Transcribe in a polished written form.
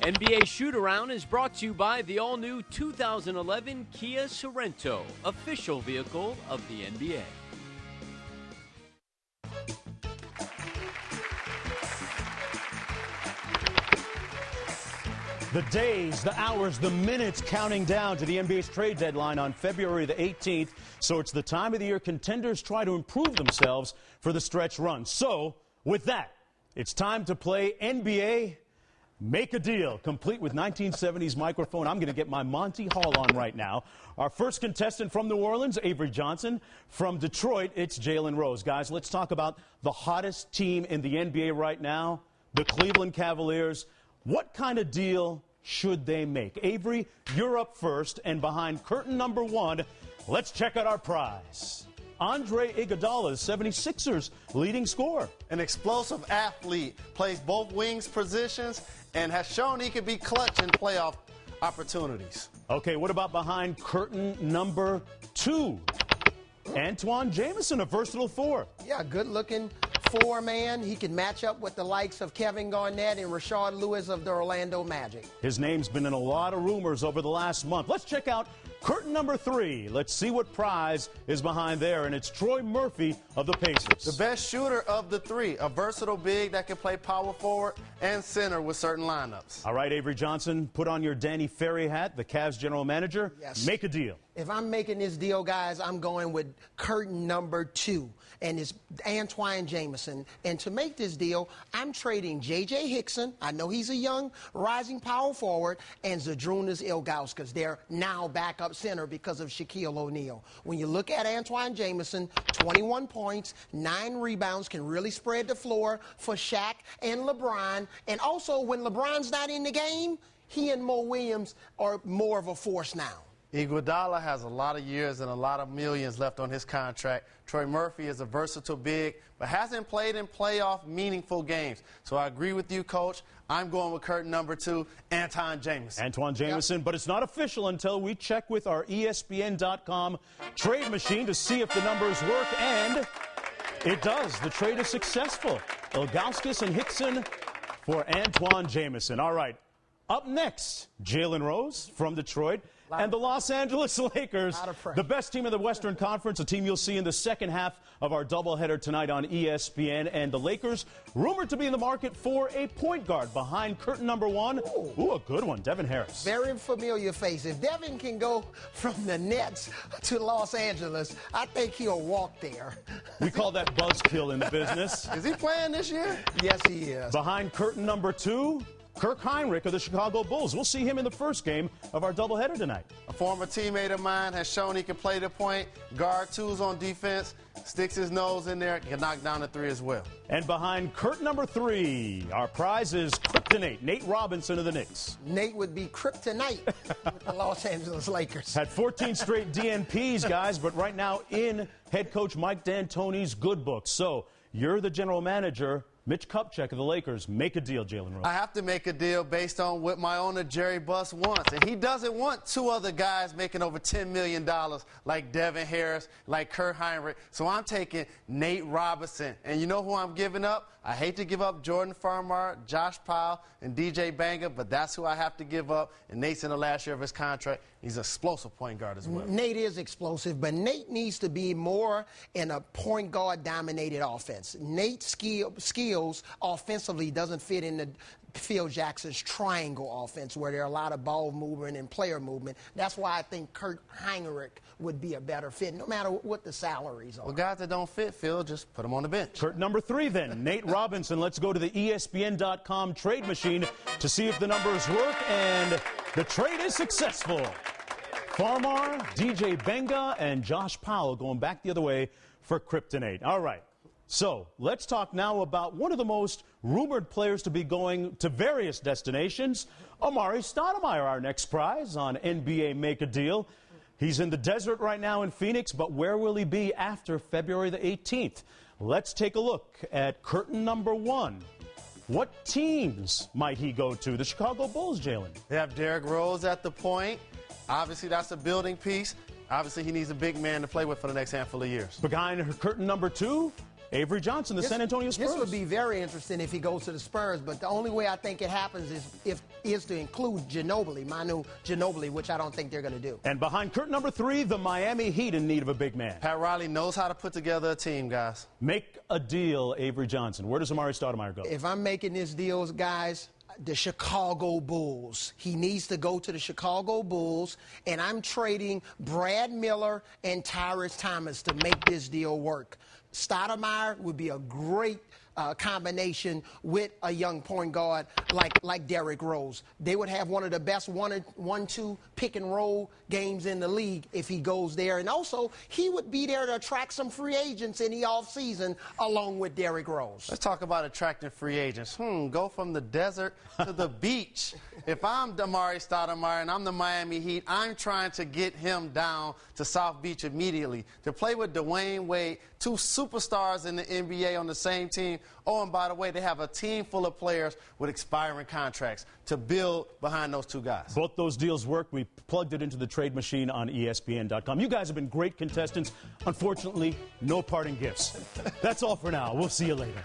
NBA Shootaround is brought to you by the all-new 2011 Kia Sorento, official vehicle of the NBA. The days, the hours, the minutes counting down to the NBA's trade deadline on February the 18th. So it's the time of the year contenders try to improve themselves for the stretch run. So with that, it's time to play NBA Make a Deal, complete with 1970s microphone. I'm going to get my Monty Hall on right now. Our first contestant from New Orleans, Avery Johnson. From Detroit, it's Jalen Rose. Guys, let's talk about the hottest team in the NBA right now, the Cleveland Cavaliers. What kind of deal should they make? Avery, you're up first, and behind curtain number one, let's check out our prize. Andre Iguodala's 76ers leading scorer. An explosive athlete, plays both wings positions, and has shown he can be clutch in playoff opportunities. Okay, what about behind curtain number two? Antoine Jamison, a versatile four. Yeah, good-looking four-man. He can match up with the likes of Kevin Garnett and Rashard Lewis of the Orlando Magic. His name's been in a lot of rumors over the last month. Let's check out curtain number three. Let's see what prize is behind there, and it's Troy Murphy of the Pacers. The best shooter of the three, a versatile big that can play power forward and center with certain lineups. All right, Avery Johnson, put on your Danny Ferry hat, the Cavs general manager. Yes. Make a deal. If I'm making this deal, guys, I'm going with curtain number two, and it's Antoine Jamison. And to make this deal, I'm trading J.J. Hickson. I know he's a young, rising power forward, and Zydrunas Ilgauskas. They're now backup center because of Shaquille O'Neal. When you look at Antoine Jamison, 21 points, 9 rebounds, can really spread the floor for Shaq and LeBron. And also, when LeBron's not in the game, he and Mo Williams are more of a force now. Iguodala has a lot of years and a lot of millions left on his contract. Troy Murphy is a versatile big, but hasn't played in playoff meaningful games. So I agree with you, Coach. I'm going with curtain number two, Antoine Jamison. Antoine Jamison, but it's not official until we check with our ESPN.com trade machine to see if the numbers work, and it does. The trade is successful. Ilgauskas and Hickson for Antoine Jamison. All right, up next, Jalen Rose from Detroit. And the Los Angeles Lakers, the best team in the Western Conference, a team you'll see in the second half of our doubleheader tonight on ESPN. And the Lakers, rumored to be in the market for a point guard behind curtain number one. Ooh, a good one, Devin Harris. Very familiar face. If Devin can go from the Nets to Los Angeles, I think he'll walk there. We call that buzzkill in the business. Is he playing this year? Yes, he is. Behind curtain number two, Kirk Heinrich of the Chicago Bulls. We'll see him in the first game of our doubleheader tonight. A former teammate of mine has shown he can play the point, guard twos on defense, sticks his nose in there, can knock down the three as well. And behind curtain number three, our prize is Kryptonite, Nate Robinson of the Knicks. Nate would be kryptonite with the Los Angeles Lakers. Had 14 straight DNPs, guys, but right now in head coach Mike D'Antoni's good books. So you're the general manager. Mitch Kupchak of the Lakers, make a deal, Jalen Rose. I have to make a deal based on what my owner, Jerry Buss, wants. And he doesn't want two other guys making over $10 million like Devin Harris, like Kirk Heinrich. So I'm taking Nate Robinson. And you know who I'm giving up? I hate to give up Jordan Farmar, Josh Powell, and DJ Banga, but that's who I have to give up. And Nate's in the last year of his contract. He's an explosive point guard as well. Nate is explosive, but Nate needs to be more in a point guard-dominated offense. Nate's skills offensively doesn't fit in the Phil Jackson's triangle offense, where there are a lot of ball movement and player movement. That's why I think Kirk Heinrich would be a better fit, no matter what the salaries are. Well, guys that don't fit, Phil, just put them on the bench. Curtain number three, then, Nate Robinson. Let's go to the ESPN.com trade machine to see if the numbers work, and the trade is successful. Farmar, DJ Benga, and Josh Powell going back the other way for Kryptonite. All right. So let's talk now about one of the most rumored players to be going to various destinations, Amari Stoudemire, our next prize on NBA Make a Deal. He's in the desert right now in Phoenix, but where will he be after February the 18th? Let's take a look at curtain number one. What teams might he go to? The Chicago Bulls, Jalen. They have Derrick Rose at the point. Obviously, that's a building piece. Obviously, he needs a big man to play with for the next handful of years. Behind curtain number two, Avery Johnson, the San Antonio Spurs. This would be very interesting if he goes to the Spurs, but the only way I think it happens is to include Ginobili, Manu Ginobili, which I don't think they're going to do. And behind curtain number 3, the Miami Heat in need of a big man. Pat Riley knows how to put together a team, guys. Make a deal, Avery Johnson. Where does Amari Stoudemire go? If I'm making this deal, guys, the Chicago Bulls. He needs to go to the Chicago Bulls, and I'm trading Brad Miller and Tyrese Thomas to make this deal work. Stoudemire would be a great combination with a young point guard like Derrick Rose. They would have one of the best 1-2 pick and roll games in the league if he goes there. And also, he would be there to attract some free agents in the offseason along with Derrick Rose. Let's talk about attracting free agents. Go from the desert to the beach. If I'm Amari Stoudemire and I'm the Miami Heat, I'm trying to get him down to South Beach immediately to play with Dwayne Wade, 2 superstars in the NBA on the same team. Oh, and by the way, they have a team full of players with expiring contracts to build behind those 2 guys. Both those deals worked. We plugged it into the trade machine on ESPN.com. You guys have been great contestants. Unfortunately, no parting gifts. That's all for now. We'll see you later.